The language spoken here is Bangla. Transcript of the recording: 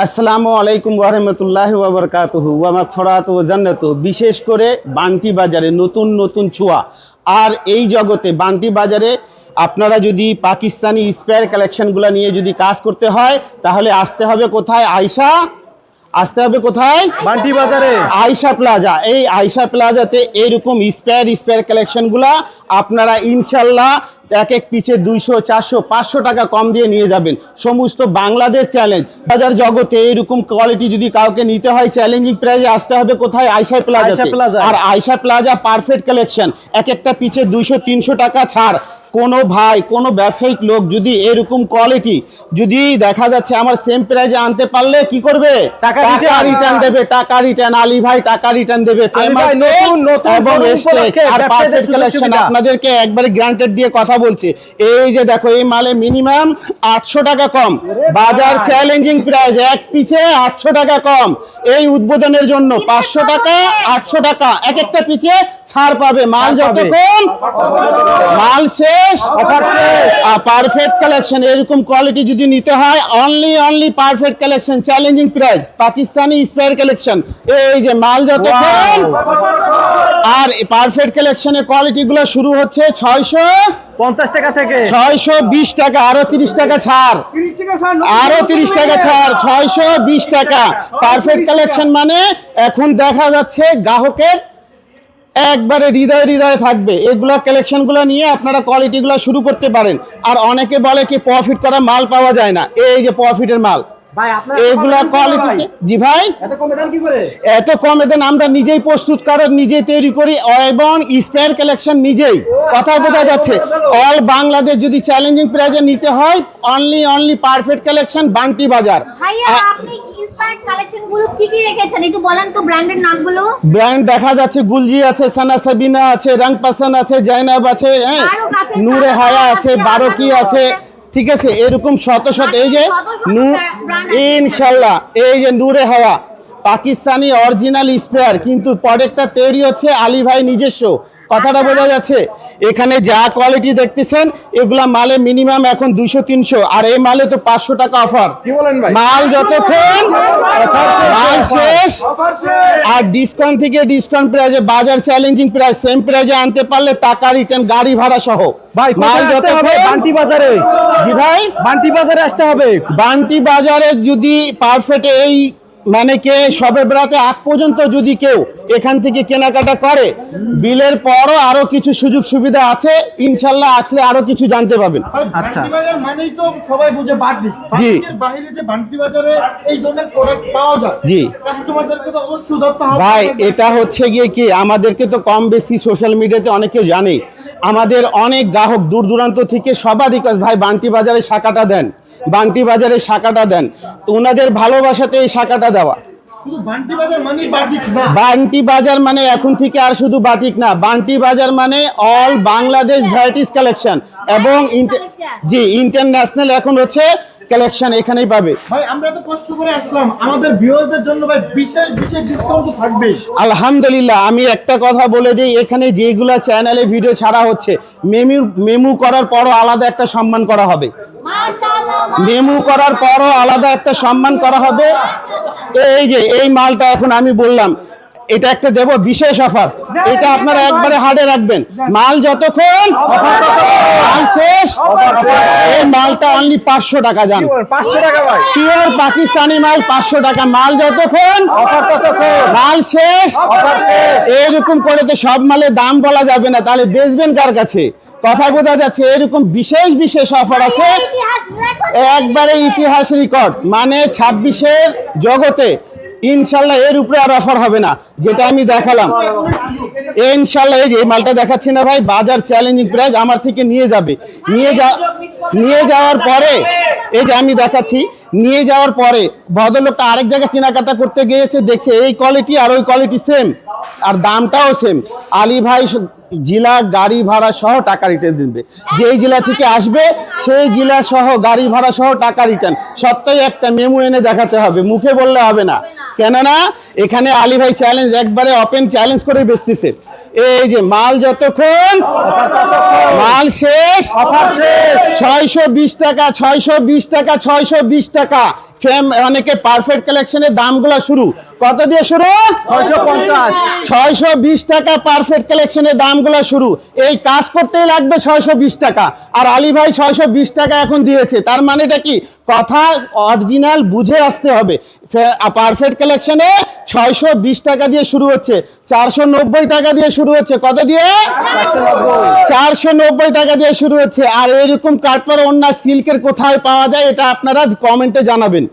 আসসালামু আলাইকুম ওয়া রাহমাতুল্লাহি ওয়া বারাকাতুহু ওয়া মাগফিরাতু ওয়া জান্নাতু। বিশেষ করে বান্টি বাজারে নতুন নতুন ছোঁয়া। আর এই জগতে বান্টি বাজারে আপনারা যদি পাকিস্তানি স্পেয়ার কালেকশনগুলো নিয়ে যদি কাজ করতে হয় তাহলে আসতে হবে কোথায়? আসতে হবে কোথায়? বান্টি বাজারে আয়শা প্লাজা। এই আয়শা প্লাজাতে এইরকম স্পেয়ার কালেকশনগুলা আপনারা ইনশাল্লাহ এক এক পিছে 200, 400, 500 টাকা কম দিয়ে নিয়ে যাবেন। সমস্ত বাংলাদেশ চ্যালেঞ্জ বাজার জগতে এইরকম কোয়ালিটি যদি কাউকে নিতে হয় চ্যালেঞ্জিং প্রাইসে আসতে হবে কোথায়? আয়শা প্লাজাতে। আর আয়শা প্লাজা পারফেক্ট কালেকশন, এক একটা পিছে 200, 300 টাকা ছাড়। কোনো ভাই কোনো ব্যবসায়িক লোক যদি এরকম কোয়ালিটি যদি দেখা যাচ্ছে আমার সেম প্রাইজে আনতে পারলে কি করবে? টাকা রিটার্ন দেবে। টাকা রিটার্ন, আলী ভাই টাকা রিটার্ন দেবে। এবং আর পারফেক্ট কালেকশন আপনাদেরকে একবারে গ্রান্টেড দিয়ে কথা বলছি। এই যে দেখো এই মালে মিনিমাম 800 টাকা কম, বাজার চ্যালেঞ্জিং প্রাইস, এক পিছে 800 টাকা কম। এই উদ্বোধনের জন্য 500 টাকা 800 টাকা এক একটা পিছে ছাড় পাবে। মাল যত কম মাল শেষ, পারফেক্ট কালেকশন। এরকম কোয়ালিটি যদি নিতে হয় only perfect collection, challenging price, Pakistani spare collection. এই যে মাল যত কম। আর পারফেক্ট কালেকশনের কোয়ালিটি গুলো শুরু হচ্ছে 650 টাকা থেকে, 620 টাকা, আরো 30 টাকা ছাড়, আরো 30 টাকা ছাড়, 620 টাকা। পারফেক্ট কালেকশন মানে এখন দেখা যাচ্ছে গ্রাহকের একবারে হৃদয় থাকবে। এগুলা কালেকশন গুলো নিয়ে আপনারা কোয়ালিটি গুলো শুরু করতে পারেন। আর অনেকে বলে কি প্রফিট করা মাল পাওয়া যায় না, এই যে প্রফিটের মাল এগুলা কোয়ালিটি। জি ভাই, এত কমে দেন। আমরা নিজেই প্রস্তুতকারক, নিজেই তৈরি করি এবং স্পেয়ার কালেকশন নিজেই। কথা বোঝা যাচ্ছে? অল বাংলাদেশ যদি চ্যালেঞ্জিং প্রাইজে নিতে হয় অনলি পারফেক্ট কালেকশন বান্টি বাজার। ব্র্যান্ড দেখা যাচ্ছে গুলজি আছে, সানা সাবিনা আছে, রং পাসান আছে, জাইনাব আছে, নূরে হায়া আছে, বারকি আছে, ঠিক আছে। এরকম শত এই যে ইনশাল্লাহ এই যে নূরে হাওয়া পাকিস্তানি অরিজিনাল স্পেয়ার, কিন্তু প্রোডাক্টটা তৈরি হচ্ছে আলী ভাই নিজস্ব। কথাটা বোঝা যাচ্ছে? এখানে যা কোয়ালিটি দেখতেছেন এগুলা মালে মিনিমাম এখন 200-300, আর এই মালে তো 500 টাকা অফার। মাল যতক্ষণ মাল শেষ, আর ডিসকাউন্ট থেকে ডিসকাউন্ট প্রাইজে বাজার চ্যালেঞ্জিং প্রাইস, সেম প্রাইজে আনতে পারলে টাকা রিটার্ন, গাড়ি ভাড়া সহ। মাল যতক্ষণ বান্টি বাজারে। জি ভাই, বান্টি বাজারে আসতে হবে। বান্টি বাজারে যদি পারফেক্ট এই মানে কে সবে বেড়াতে আগ পর্যন্ত যদি কেউ এখান থেকে কেনাকাটা করে, বিলের পরও আরো কিছু সুযোগ সুবিধা আছে ইনশাল্লাহ। আসলে আরো কিছু জানতে পাবেন। আচ্ছা, মানেই তো সবাই বুঝে বান্টি। জি, বাইরে যে বান্টি বাজারে এই ধরনের প্রোডাক্ট পাওয়া যায়, জি, কাস্টমারদেরকে তো অবশ্যই ধরতে হবে ভাই। এটা হচ্ছে গিয়ে কি, আমাদেরকে তো কম বেশি সোশ্যাল মিডিয়াতে অনেকেও জানে। আমাদের অনেক গ্রাহক দূর দূরান্ত থেকে সবার রিকোয়েস্ট, ভাই বান্টি বাজারে শাখাটা দেন, বান্টি বাজারে শাখাটা দেন। তো ওনাদের ভালোবাসাতে এই শাখাটা দেওয়া। বান্টি বাজার মানে এখন থেকে আর শুধু বাটিক না, বান্টি বাজার মানে অল বাংলাদেশ ভ্যারাইটিস কালেকশন এবং জি ইন্টারন্যাশনাল এখন হচ্ছে কালেকশন এখানেই পাবে। ভাই আমরা তো কষ্ট করে আসলাম, আমাদের ভিউয়ারদের জন্য ভাই বিশেষ ডিসকাউন্ট তো থাকবে আলহামদুলিল্লাহ। আমি একটা কথা বলে দিই, এখানে যেগুলা চ্যানেলে ভিডিও ছাড়া হচ্ছে মেমু করার পরও আলাদা একটা সম্মান করা হবে। মেমু করার পরও আলাদা একটা সম্মান করা হবে। এই যে এই মালটা এখন আমি বললাম এটা একটা দেব বিশেষ অফার, এটা আপনারা একবারে হাড়ে রাখবেন। মাল যতক্ষণ মাল শেষ, এই মালটা অনলি 500 টাকা। জান 500 টাকা ভাই, পিওর পাকিস্তানি মাল 500 টাকা। মাল যতক্ষণ মাল শেষ, এরকম করে তো সব মালের দাম বলা যাবে না, তাহলে বেচবেন কার কাছে? কথা বোঝা যাচ্ছে? এরকম বিশেষ অফার আছে, একবারে ইতিহাস রেকর্ড। মানে 26-এর জগতে ইনশাল্লাহ এর উপরে আর অফার হবে না, যেটা আমি দেখালাম ইনশাল্লাহ। এই যে মালটা দেখাচ্ছি না ভাই, বাজার চ্যালেঞ্জিং প্রাইস আমার থেকে নিয়ে যাবে। নিয়ে যাওয়ার পরে এই যে আমি দেখাচ্ছি, নিয়ে যাওয়ার পরে ভদ্রলোকটা আরেক জায়গায় কেনাকাটা করতে গিয়েছে, দেখছে এই কোয়ালিটি আর ওই কোয়ালিটি সেম, আর দামটাও সেম। আলী ভাই জেলা গাড়ি ভাড়া সহ টাকা রিটার্ন দিবে। যেই জেলা থেকে আসবে সেই জেলা সহ গাড়ি ভাড়া সহ টাকা রিটার্ন। সত্যই একটা মেমো এনে দেখাতে হবে, মুখে বললে হবে না। কেননা এখানে আলী ভাই চ্যালেঞ্জ একবারে ওপেন চ্যালেঞ্জ করে বেচতেছে। এই যে মাল যতক্ষণ মাল শেষ, 620 টাকা, 620 টাকা, 620 টাকা। অনেকে পারফেক্ট কালেকশনের দামগুলো শুরু কত দিয়ে শুরু? 650 620 টাকা পারফেক্ট কালেকশনের দামগুলো শুরু। এই কাজ করতেই লাগবে 620 টাকা, আর আলী ভাই 620 টাকা এখন দিয়েছে, তার মানেটা কি? কথা অরিজিনাল বুঝে আসতে হবে। পারফেক্ট কালেকশনে 620 টাকা দিয়ে শুরু হচ্ছে, 490 টাকা দিয়ে শুরু হচ্ছে, কত দিয়ে? 490 টাকা দিয়ে শুরু হচ্ছে। আর এরকম কাটপার ওড়না সিল্কের কোথায় পাওয়া যায় এটা আপনারা কমেন্টে জানাবেন।